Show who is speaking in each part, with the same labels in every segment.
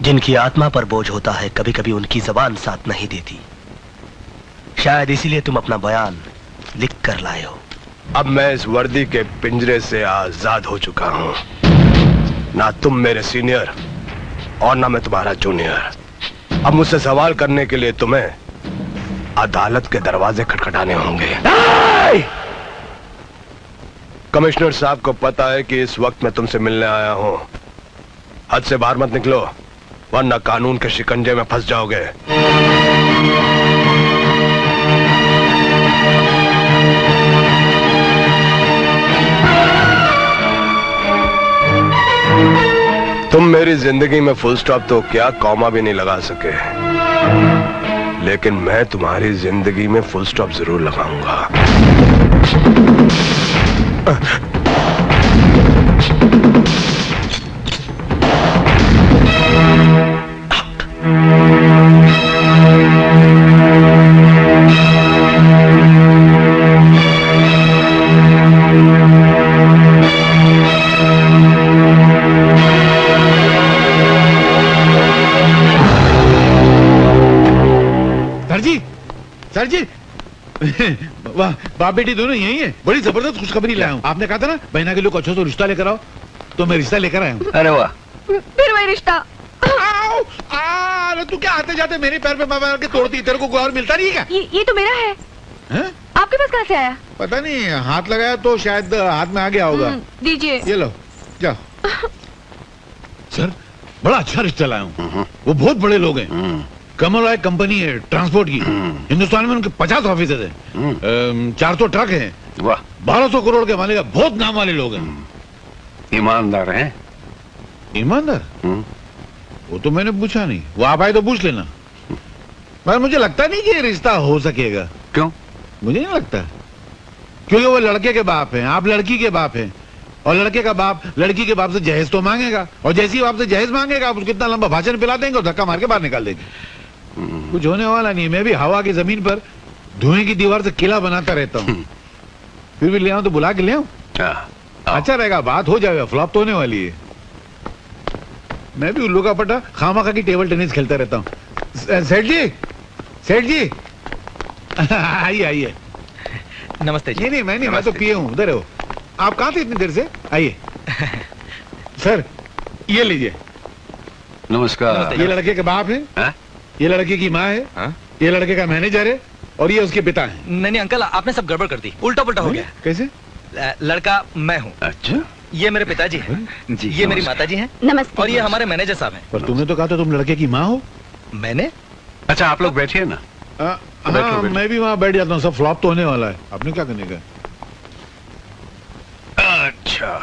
Speaker 1: जिनकी आत्मा पर बोझ होता है, कभी कभी उनकी जबान साथ नहीं देती। शायद इसीलिए तुम अपना बयान लिख कर लाए हो।
Speaker 2: अब मैं इस वर्दी के पिंजरे से आजाद हो चुका हूं। ना तुम मेरे सीनियर और ना मैं तुम्हारा जूनियर। अब मुझसे सवाल करने के लिए तुम्हें अदालत के दरवाजे खटखटाने होंगे। कमिश्नर साहब को पता है कि इस वक्त मैं तुमसे मिलने आया हूं। हद से बाहर मत निकलो, वरना कानून के शिकंजे में फंस जाओगे। तुम मेरी जिंदगी में फुल स्टॉप तो क्या, कॉमा भी नहीं लगा सके, लेकिन मैं तुम्हारी जिंदगी में फुल स्टॉप जरूर लगाऊंगा।
Speaker 3: सर जी वाह, बाप बेटी दोनों यही है। बड़ी जबरदस्त खुशखबरी लाया हूँ। आपने कहा था ना बहना के लोग अच्छा तो रिश्ता लेकर आओ, तो मैं रिश्ता लेकर आया हूँ।
Speaker 4: अरे वाह,
Speaker 5: फिर वही रिश्ता।
Speaker 3: तू क्या आते जाते मेरे पैर पे मार के तोड़ती, तेरे को कोई और मिलता नहीं क्या?
Speaker 5: ये तो मेरा है। आपके पास कहाँ से आया?
Speaker 3: पता नहीं, हाथ लगाया तो शायद हाथ में आ गया होगा।
Speaker 5: दीजिए।
Speaker 3: ये लो, जाओ। सर बड़ा अच्छा रिश्ता लाया हूँ। वो बहुत बड़े लोग हैं। कमल रॉय कंपनी है ट्रांसपोर्ट की। हिंदुस्तान में उनके 50 ऑफिस है। 400 ट्रक हैं।
Speaker 4: वाह,
Speaker 3: 1200 करोड़ के मालिक, बहुत नाम वाले लोग हैं।
Speaker 4: ईमानदार हैं?
Speaker 3: ईमानदार? वो तो मैंने पूछा नहीं, वो आप आए तो पूछ लेना। पर मुझे लगता नहीं कि ये रिश्ता हो सकेगा।
Speaker 4: क्यों?
Speaker 3: मुझे नहीं लगता, क्योंकि वो लड़के के बाप हैं, आप लड़की के बाप हैं, और लड़के का बाप लड़की के बाप से जहेज तो मांगेगा, और जैसे ही बाप से जहेज मांगेगा आप उसको इतना लंबा भाषण पिला देंगे और धक्का मार के बाहर निकाल देंगे। कुछ होने वाला नहीं। मैं भी हवा की जमीन पर धुएं की दीवार से किला बनाता रहता हूँ। फिर भी ले आऊं तो बुला के ले आऊं? अच्छा रहेगा, बात हो जाएगा, फ्लॉप तो होने वाली है। मैं भी उल्लू का पटा खामा की टेबल टेनिस खेलता रहता हूँ। सेठ जी, सेठ जी आइए आइए।
Speaker 6: नमस्ते जी।
Speaker 3: नहीं मैं नहीं, मैं तो पिए हूँ। उधर हो आप? कहाँ थे इतनी देर से? आइए। सर ये लीजिए।
Speaker 4: नमस्कार।
Speaker 3: ये लड़के के बाप है, ये लड़के की माँ है, ये लड़के का मैनेजर है, और ये उसके पिता है।
Speaker 6: नहीं अंकल, आपने सब गड़बड़ कर दी, उल्टा पुल्टा हो गया।
Speaker 3: कैसे?
Speaker 6: लड़का मैं हूँ।
Speaker 4: अच्छा,
Speaker 6: ये मेरे पिताजी हैं जी, ये मेरी माताजी हैं।
Speaker 5: नमस्ते।
Speaker 6: और ये हमारे मैनेजर साहब हैं।
Speaker 3: पर तुमने तो कहा था तुम लड़के की माँ हो।
Speaker 6: मैंने?
Speaker 4: अच्छा आप लोग बैठिए ना।
Speaker 3: हाँ, मैं भी वहाँ बैठ जाता हूँ। सब फ्लॉप तो होने वाला है, आपने क्या करने का?
Speaker 4: अच्छा,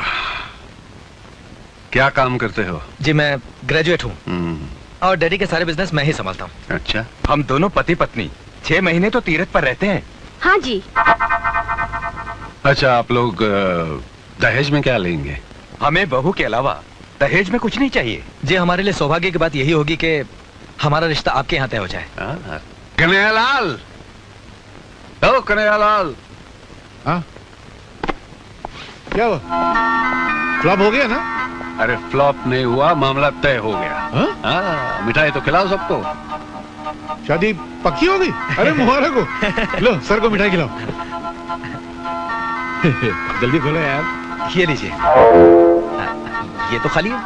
Speaker 4: क्या काम करते हो?
Speaker 6: जी मैं ग्रेजुएट हूँ, और डैडी के सारे बिजनेस मैं ही संभालता हूँ।
Speaker 4: अच्छा,
Speaker 7: हम दोनों पति पत्नी 6 महीने तो तीरथ पर रहते हैं।
Speaker 5: हाँ जी।
Speaker 4: अच्छा, आप लोग दहेज में क्या लेंगे?
Speaker 7: हमें बहू के अलावा दहेज में कुछ नहीं चाहिए
Speaker 6: जी। हमारे लिए सौभाग्य की बात यही होगी कि हमारा रिश्ता आपके यहाँ तय हो जाए।
Speaker 4: कन्हैयालाल, ओ कन्हैयालाल।
Speaker 3: हाँ क्या हुआ? फ्लॉप हो गया ना?
Speaker 4: अरे फ्लॉप नहीं हुआ, मामला तय हो गया। हाँ, मिठाई तो खिलाओ सबको।
Speaker 3: शादी पक्की हो गई? अरे मुबारक हो। लो सर को मिठाई खिलाओ। जल्दी खोलो यार।
Speaker 6: ये लीजिए। ये तो खाली है।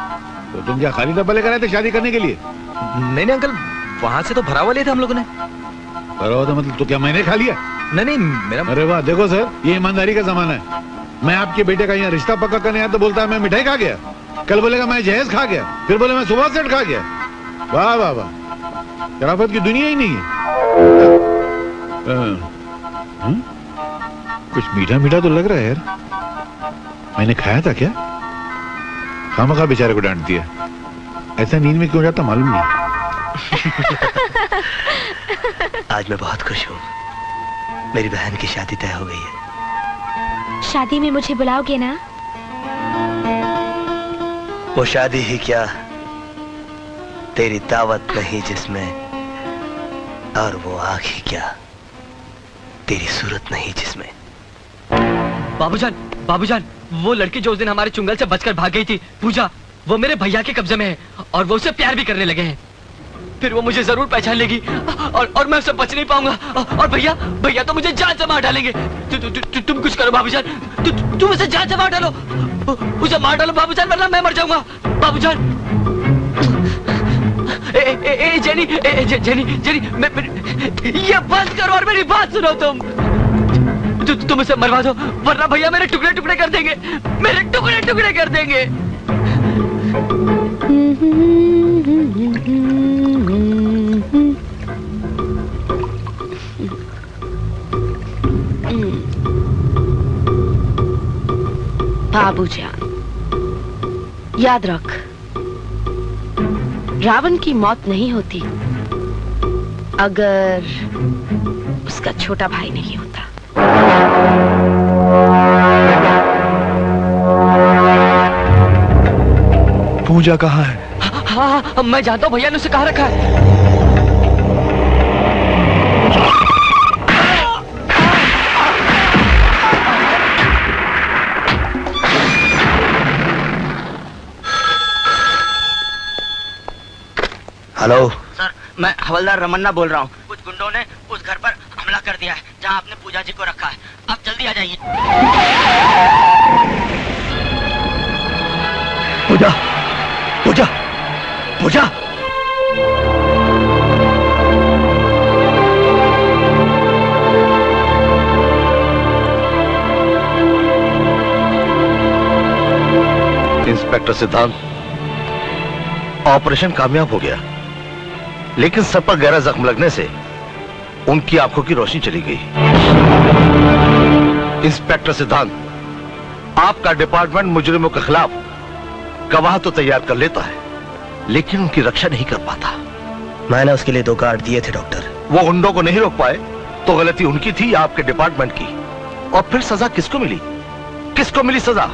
Speaker 3: तो तुम क्या खाली डब्बा लेकर आए थे शादी करने के लिए?
Speaker 6: नहीं अंकल, वहाँ से तो भरा हुआ लिए थे हम लोगों ने।
Speaker 3: भरा हुआ था मतलब? तो क्या मैंने खा लिया?
Speaker 6: नहीं मेरा।
Speaker 3: अरे वाह, देखो सर, ये ईमानदारी का जमाना है। मैं आपके बेटे का यहाँ रिश्ता पक्का करने आया तो बोलता है मैं मिठाई खा गया, कल बोलेगा मैं जहेज खा गया, फिर बोले मैं सुबह सेट खा गया। वाह वाह वाह, शराफत की दुनिया ही नहीं है। कुछ मीठा मीठा तो लग रहा है यार। मैंने खाया था क्या? खामखा बेचारे को डांट दिया। ऐसा नींद में क्यों जाता मालूम नहीं।
Speaker 1: आज मैं बहुत खुश हूँ, मेरी बहन की शादी तय हो गई है।
Speaker 5: शादी में मुझे बुलाओगे ना?
Speaker 1: वो शादी ही क्या, तेरी दावत नहीं जिसमें, और वो आँख ही क्या, तेरी सूरत नहीं जिसमें।
Speaker 6: बाबूजान, बाबूजान, वो लड़की जो उस दिन हमारे चुंगल से बचकर भाग गई थी, पूजा, वो मेरे भैया के कब्जे में है और वो उससे प्यार भी करने लगे हैं। फिर वो मुझे जरूर पहचान लेगी और मैं उससे बच नहीं पाऊंगा। और भैया तो मुझे जान से मार डालेंगे। तुम कुछ करो बाबूजान, तुम उसे जान से मार डालो, उसे मार डालो बाबूजान, वरना मैं मर जाऊंगा। बाबूजान, जेनी, ये बंद करो और मेरी बात सुनो। तुम उसे मरवा दो, वरना भैया मेरे टुकड़े टुकड़े कर देंगे, मेरे टुकड़े टुकड़े कर देंगे।
Speaker 8: बाबूजान, याद रख, रावण की मौत नहीं होती अगर उसका छोटा भाई नहीं होता।
Speaker 2: पूजा कहाँ है?
Speaker 6: हाँ, मैं जानता हूँ, भैया ने उसे कहाँ रखा है।
Speaker 1: हेलो
Speaker 9: सर, मैं हवलदार रमन्ना बोल रहा हूँ। कुछ गुंडों ने उस घर पर हमला कर दिया है जहाँ आपने पूजा जी को रखा है। आप जल्दी आ जाइए।
Speaker 1: पूजा, पूजा, पूजा। इंस्पेक्टर सिद्धांत, ऑपरेशन कामयाब हो गया, लेकिन सर पर गहरा जख्म लगने से उनकी आंखों की रोशनी चली गई। इंस्पेक्टर सिद्धांत, आपका डिपार्टमेंट मुजरिमों के खिलाफ गवाह तो तैयार कर लेता है, लेकिन उनकी रक्षा नहीं कर पाता। मैंने उसके लिए 2 गार्ड दिए थे डॉक्टर। वो गुंडों को नहीं रोक पाए तो गलती उनकी थी या आपके डिपार्टमेंट की? और फिर सजा किसको मिली? किसको मिली सजा?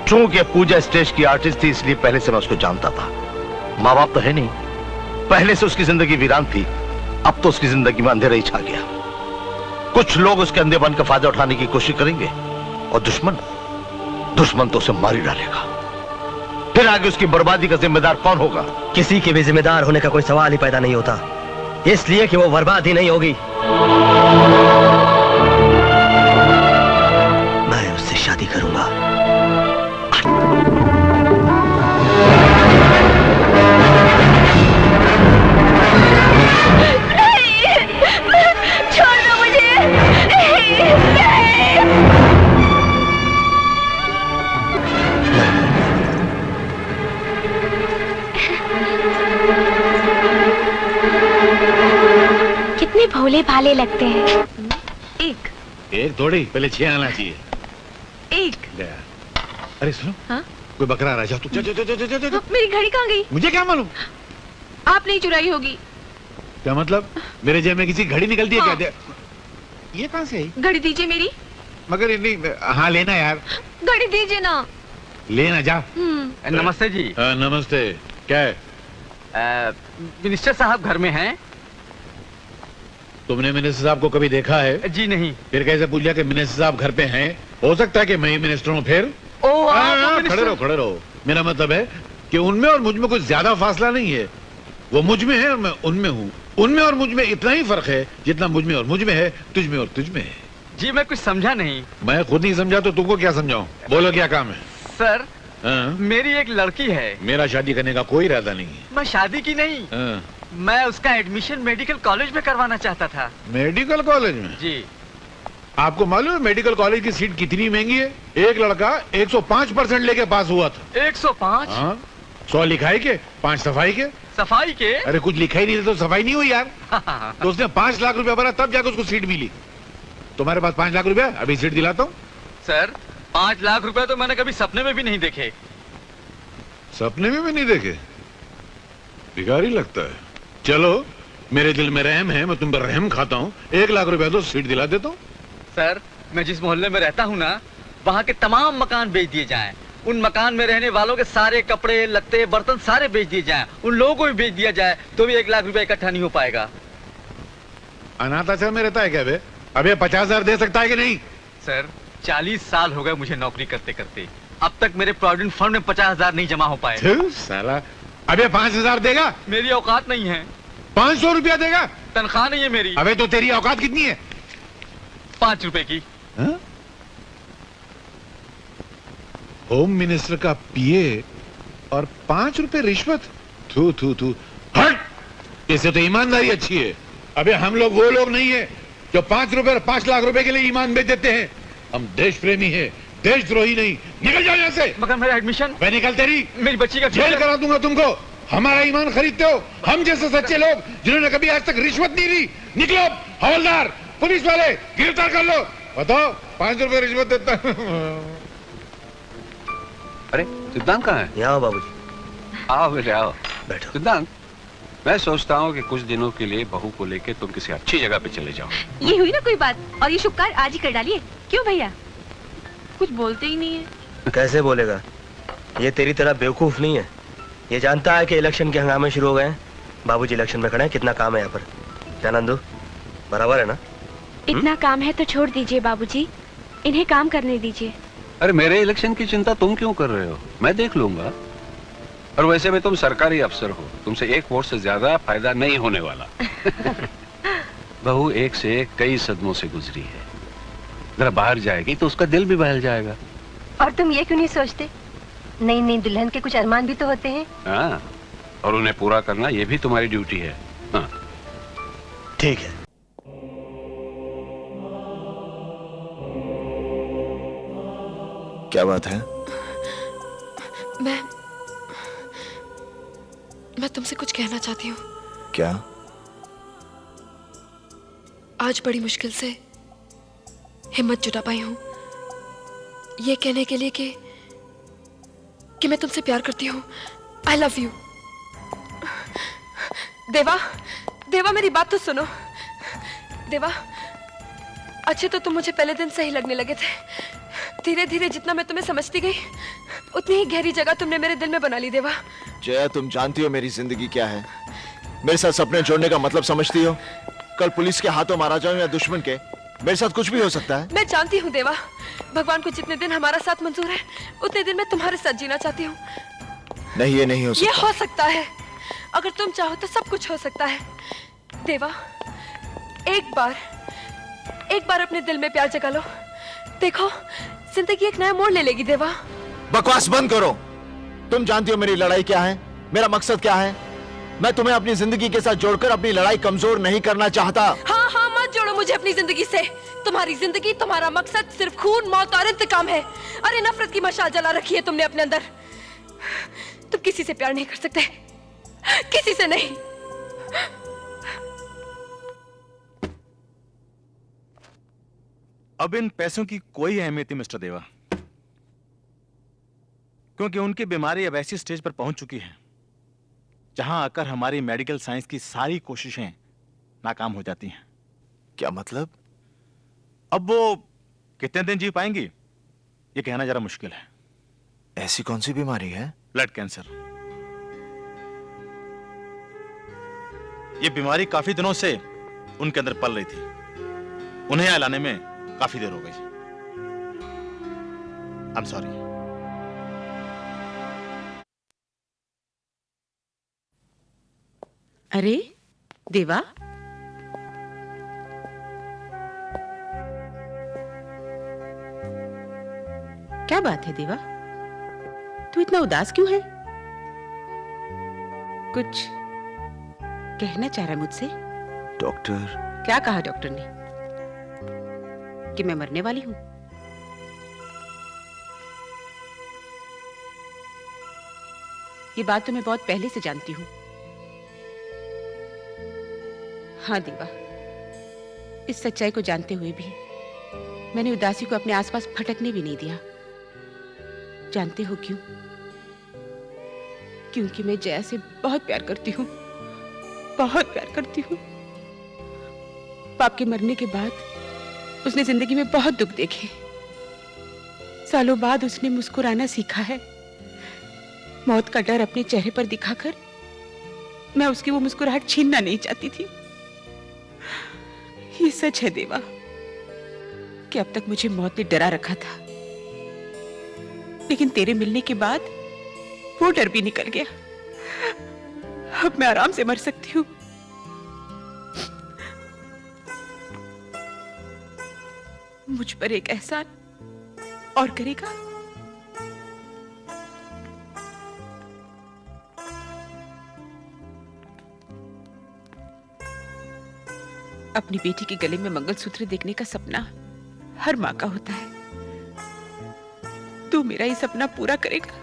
Speaker 1: चूंकि पूजा स्टेज की आर्टिस्ट थी, इसलिए पहले से मैं उसको जानता था। माँ बाप तो है नहीं, पहले से उसकी जिंदगी वीरान थी, अब तो उसकी जिंदगी में अंधेरा ही छा गया। कुछ लोग उसके अंधेपन का फायदा उठाने की कोशिश करेंगे और दुश्मन तो उसे मार ही डालेगा। फिर आगे उसकी बर्बादी का जिम्मेदार कौन होगा? किसी के भी जिम्मेदार होने का कोई सवाल ही पैदा नहीं होता, इसलिए कि वो बर्बाद ही नहीं होगी। मैं उससे शादी करूंगा।
Speaker 5: छोड़ दो मुझे। कितने भोले भाले लगते हैं।
Speaker 3: एक थोड़ी, पहले 6 आना चाहिए।
Speaker 5: एक।
Speaker 3: अरे सुनो,
Speaker 5: हाँ?
Speaker 3: कोई बकरा आ रहा है, जा तू, जा।
Speaker 5: मेरी घड़ी कहाँ गई?
Speaker 3: मुझे क्या मालूम?
Speaker 5: आपने ही चुराई होगी।
Speaker 3: क्या मतलब? मेरे जेब में किसी घड़ी निकलती है?
Speaker 5: हाँ।
Speaker 3: क्या? ये कहाँ से आई?
Speaker 5: घड़ी दीजिए मेरी।
Speaker 3: मगर नहीं, हाँ लेना यार,
Speaker 5: घड़ी दीजिए ना।
Speaker 3: लेना जा।
Speaker 4: नमस्ते जी।
Speaker 3: नमस्ते। क्या है?
Speaker 4: मिनिस्टर साहब घर में हैं?
Speaker 3: तुमने मिनिस्टर साहब को कभी देखा है?
Speaker 4: जी नहीं।
Speaker 3: फिर कैसे पूछ लिया कि मिनिस्टर साहब घर पे हैं? हो सकता है कि मैं ही मिनिस्टर हूँ। फिर खड़े रहो। मेरा मतलब है कि उनमें और मुझ में कुछ ज्यादा फासला नहीं है। वो मुझ में है और मैं उनमें हूँ। उनमें और मुझ में इतना ही फर्क है जितना मुझ में और मुझ में है, तुझ में और तुझ में है।
Speaker 4: जी मैं कुछ समझा नहीं।
Speaker 3: मैं खुद नहीं समझा तो तुमको क्या समझाऊं? बोलो क्या काम है?
Speaker 4: सर,
Speaker 3: हाँ?
Speaker 4: मेरी एक लड़की है।
Speaker 3: मेरा शादी करने का कोई इरादा नहीं है।
Speaker 4: मैं शादी की नहीं,
Speaker 3: हाँ?
Speaker 4: मैं उसका एडमिशन मेडिकल कॉलेज में करवाना चाहता था।
Speaker 3: मेडिकल कॉलेज में?
Speaker 4: जी।
Speaker 3: आपको मालूम है मेडिकल कॉलेज की सीट कितनी महंगी है? एक लड़का 105% लेके पास हुआ था।
Speaker 4: 105?
Speaker 3: हाँ? 100 लिखाई के, 5 सफाई के।
Speaker 4: सफाई के?
Speaker 3: अरे कुछ लिखा ही नहीं था तो सफाई नहीं हुई यार। तो उसने 5 लाख रुपया भरा, तब जाकर उसको सीट मिली। तुम्हारे पास 5 लाख रुपया, अभी सीट दिलाता हूँ।
Speaker 4: सर, 5 लाख रुपए तो मैंने कभी सपने में भी नहीं देखे।
Speaker 3: सपने में भी नहीं देखे? भिखारी लगता है। चलो, मेरे दिल में रहम है, मैं तुम पर रहम खाता हूँ। 1 लाख रुपया तो सीट दिला देता हूँ।
Speaker 4: सर, मैं जिस मोहल्ले में रहता हूँ ना, वहाँ के तमाम मकान बेच दिए जाएं। उन मकान में रहने वालों के सारे कपड़े, लत्ते, बर्तन सारे बेच दिए जाएं। उन लोगों को भी बेच दिया जाए तो भी 1 लाख रुपए इकट्ठा नहीं हो पाएगा।
Speaker 3: अनाथ आश्रम में रहता है क्या बे? अबे 50,000 दे सकता है कि नहीं?
Speaker 4: सर, 40 साल हो गए मुझे नौकरी करते करते। अब तक मेरे प्रोविडेंट फंड में 50,000 नहीं जमा हो पाए।
Speaker 3: थू, साला अबे 5,000 देगा?
Speaker 4: मेरी औकात नहीं है।
Speaker 3: 500 रुपया देगा?
Speaker 4: तनख्वाह नहीं है मेरी।
Speaker 3: अबे तो तेरी औकात कितनी है?
Speaker 4: 5 रुपए की।
Speaker 3: हाँ? होम मिनिस्टर का पीए और 5 रुपए रिश्वत? थू थू थू, हट। इससे तो ईमानदारी अच्छी है। अबे हम लोग वो लोग नहीं है जो 5 रुपए और 5 लाख रुपए के लिए ईमान बेच देते हैं। हम देश प्रेमी है, देशद्रोही नहीं। निकल जाओ यहाँ से।
Speaker 4: मगर मेरा एडमिशन।
Speaker 3: मैं निकल, तेरी
Speaker 4: मेरी बच्ची का
Speaker 3: जेल करा दूंगा तुमको। हमारा ईमान खरीदते हो? हम जैसे सच्चे लोग जिन्होंने कभी आज तक रिश्वत नहीं ली। निकलो, हवलदार, पुलिस वाले, गिरफ्तार कर लो। बताओ, 5 रुपए रिश्वत देता।
Speaker 10: अरे सिद्धांत कहाँ है?
Speaker 1: यहाँ बाबूजी।
Speaker 10: आओ बेटे आओ।
Speaker 1: बैठो।
Speaker 10: सिद्धांत, मैं सोचता हूँ कि कुछ दिनों के लिए बहू को लेके तुम किसी अच्छी जगह पे चले जाओ।
Speaker 5: ये हुई ना कोई बात, और ये शुभ कार्य आज ही कर डालिए। क्यों भैया? कुछ बोलते ही नहीं है।
Speaker 1: कैसे बोलेगा? ये तेरी तरह बेवकूफ नहीं है। ये जानता है कि इलेक्शन के हंगामे शुरू हो गए हैं। बाबूजी इलेक्शन में खड़े हैं, कितना काम है यहाँ पर। क्या नंदू, बराबर है ना?
Speaker 8: इतना काम है तो छोड़ दीजिए बाबूजी, इन्हें काम करने दीजिए।
Speaker 10: अरे मेरे इलेक्शन की चिंता तुम क्यों कर रहे हो? मैं देख लूंगा। और वैसे भी तुम सरकारी अफसर हो, तुमसे एक वोट से ज्यादा फायदा नहीं होने वाला। बहू एक से एक कई सदमों से गुजरी है, जरा बाहर जाएगी तो उसका दिल भी बहल जाएगा।
Speaker 11: और तुम ये क्यों नहीं सोचते, नई नई दुल्हन के कुछ अरमान भी तो होते हैं।
Speaker 10: हाँ, और उन्हें पूरा करना ये भी तुम्हारी ड्यूटी है। हाँ
Speaker 1: ठीक है।
Speaker 12: क्या बात है?
Speaker 5: मैं तुमसे कुछ कहना चाहती हूँ।
Speaker 12: क्या?
Speaker 5: आज बड़ी मुश्किल से हिम्मत जुटा पाई हूँ ये कहने के लिए कि मैं तुमसे प्यार करती हूँ। I love you. देवा, देवा मेरी बात तो सुनो। देवा, अच्छे तो तुम मुझे पहले दिन से ही लगने लगे थे। धीरे धीरे जितना मैं तुम्हें समझती गई, उतनी ही गहरी जगह तुमने मेरे दिल में बना ली। देवा,
Speaker 12: जया, तुम जानती हो मेरी जिंदगी क्या है? मेरे साथ सपने जोड़ने का मतलब समझती हो? कल पुलिस के हाथों मारा जाऊं या दुश्मन के, मेरे साथ कुछ भी हो सकता है।
Speaker 5: मैं जानती हूँ देवा, भगवान को जितने दिन हमारा साथ मंजूर है उतने दिन मैं तुम्हारे साथ जीना चाहती हूँ।
Speaker 12: नहीं, ये नहीं हो सकता।
Speaker 5: ये हो सकता है। अगर तुम चाहो तो सब कुछ हो सकता है। देवा, एक बार अपने दिल में प्यार जगा लो। देखो, जिंदगी एक नया मोड़ ले लेगी। देवा,
Speaker 12: बकवास बंद करो। तुम जानती हो मेरी लड़ाई क्या है, मेरा मकसद क्या है। मैं तुम्हें अपनी जिंदगी के साथ जोड़कर अपनी लड़ाई कमजोर नहीं करना चाहता।
Speaker 5: हाँ हाँ, मत जोड़ो मुझे अपनी जिंदगी से। तुम्हारी जिंदगी, तुम्हारा मकसद सिर्फ खून, मौत और इंतकाम है। अरे नफरत की मशाल जला रखी है तुमने अपने अंदर। तुम किसी से प्यार नहीं कर सकते, किसी से नहीं।
Speaker 7: अब इन पैसों की कोई अहमियत नहीं मिस्टर देवा, क्योंकि उनकी बीमारी अब ऐसी स्टेज पर पहुंच चुकी है जहां आकर हमारी मेडिकल साइंस की सारी कोशिशें नाकाम हो जाती हैं।
Speaker 12: क्या मतलब?
Speaker 7: अब वो कितने दिन जी पाएंगी ये कहना जरा मुश्किल है।
Speaker 12: ऐसी कौन सी बीमारी है?
Speaker 7: Blood cancer. ये बीमारी काफी दिनों से उनके अंदर पल रही थी। उन्हें यहाँ लाने में काफी देर हो गई। I am sorry.
Speaker 13: अरे देवा, क्या बात है देवा, तू इतना उदास क्यों है? कुछ कहना चाह रहा मुझसे?
Speaker 12: डॉक्टर।
Speaker 13: क्या कहा डॉक्टर ने? कि मैं मरने वाली हूं? ये बात तो मैं बहुत पहले से जानती हूं। हाँ देवा, इस सच्चाई को जानते हुए भी मैंने उदासी को अपने आसपास फटकने भी नहीं दिया। जानते हो क्यों? क्योंकि मैं जया से बहुत प्यार करती हूँ, बहुत प्यार करती हूँ। पाप के मरने के बाद उसने जिंदगी में बहुत दुख देखे। सालों बाद उसने मुस्कुराना सीखा है। मौत का डर अपने चेहरे पर दिखाकर मैं उसकी वो मुस्कुराहट छीनना नहीं चाहती थी। ये सच है देवा कि अब तक मुझे मौत ने डरा रखा था, लेकिन तेरे मिलने के बाद वो डर भी निकल गया। अब मैं आराम से मर सकती हूँ। मुझ पर एक एहसान और करेगा? अपनी बेटी के गले में मंगलसूत्र देखने का सपना हर माँ का होता है। तू मेरा ये सपना पूरा करेगा?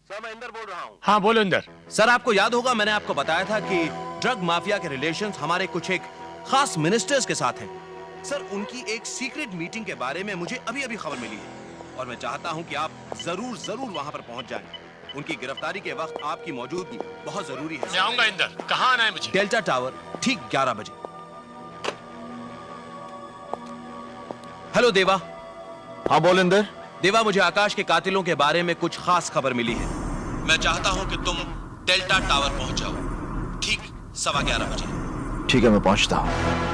Speaker 2: सर मैं इंदर बोल रहा हूँ।
Speaker 14: हाँ बोलो इंदर।
Speaker 15: सर आपको याद होगा मैंने आपको बताया था कि ड्रग माफिया के रिलेशंस हमारे कुछ एक खास मिनिस्टर्स के साथ हैं। सर उनकी एक सीक्रेट मीटिंग के बारे में मुझे अभी अभी खबर मिली है और मैं चाहता हूं कि आप जरूर जरूर वहां पर पहुंच जाएं। उनकी गिरफ्तारी के वक्त आपकी मौजूदगी बहुत जरूरी है।
Speaker 14: मैं आऊंगा इंदर। कहाँ आना है मुझे?
Speaker 15: डेल्टा टावर ठीक 11 बजे। हेलो देवा।
Speaker 12: हाँ बोल इंदर।
Speaker 15: देवा मुझे आकाश के कातिलों के बारे में कुछ खास खबर मिली है। मैं चाहता हूं कि तुम डेल्टा टावर पहुंच जाओ ठीक 11:15 बजे।
Speaker 12: ठीक है मैं पहुंचता हूं।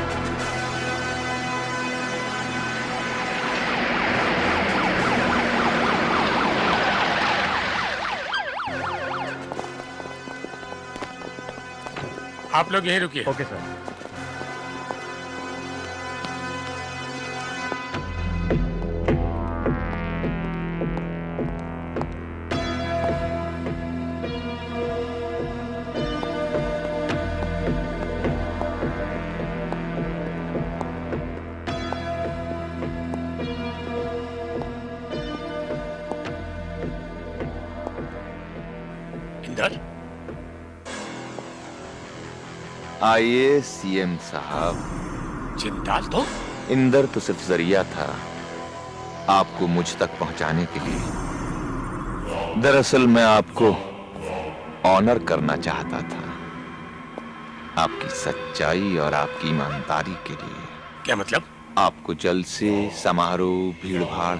Speaker 14: आप लोग यहीं रुकिए। Okay sir. इंदर।
Speaker 16: आइए सीएम साहब।
Speaker 14: जिंदाल तो?
Speaker 16: इंदर तो सिर्फ जरिया था आपको मुझ तक पहुंचाने के लिए। दरअसल मैं आपको ऑनर करना चाहता था आपकी सच्चाई और आपकी ईमानदारी के लिए।
Speaker 14: क्या मतलब?
Speaker 16: आपको जल्द से समारोह भीड़-भाड़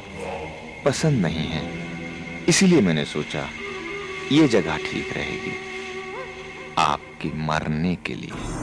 Speaker 16: पसंद नहीं है, इसीलिए मैंने सोचा ये जगह ठीक रहेगी आपके मरने के लिए।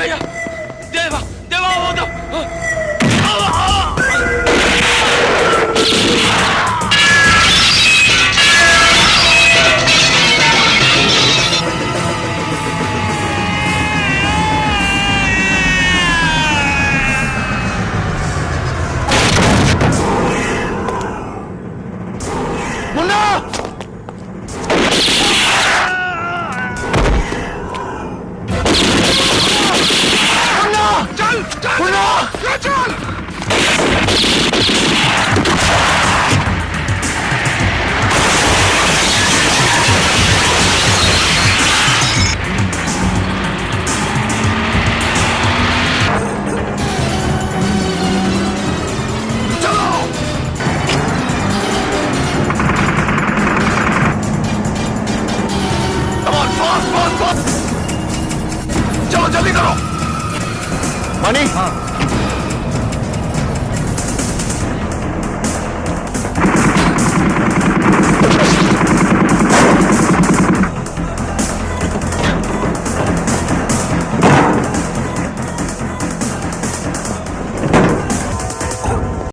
Speaker 6: भैया देवा देवा वो दो
Speaker 1: चलो जल्दी करो।
Speaker 12: मणि